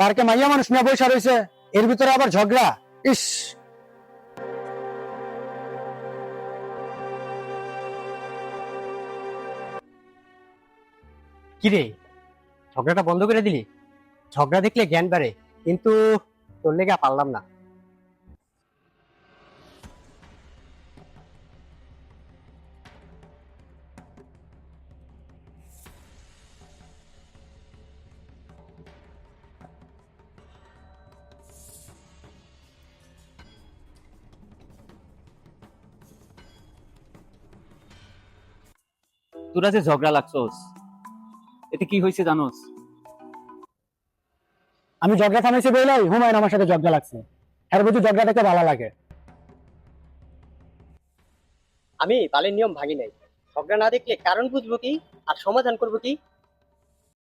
পার্কে মাইয়া মানুষ নিয়ে বসে রয়েছে, এর ভিতরে আবার ঝগড়া। ইস, কিরে, ঝগড়াটা বন্ধ করে দিলি? ঝগড়া দেখলে জ্ঞান বাড়ে, কিন্তু তোর লেগে পারলাম না। তোরা যে ঝগড়া লাগছস, এতে কি হয়েছে জানোস? আমি ঝগড়া থামাইছি বলেই হুমায়ুন আমার সাথে ঝগড়া লাগছে। এর বুঝি ঝগড়া দেখতে ভালো লাগে। আমি পালের নিয়ম ভাঙি নাই। ঝগড়া না দেখলে কারণ বুঝবো কি আর সমাধান করবো কি?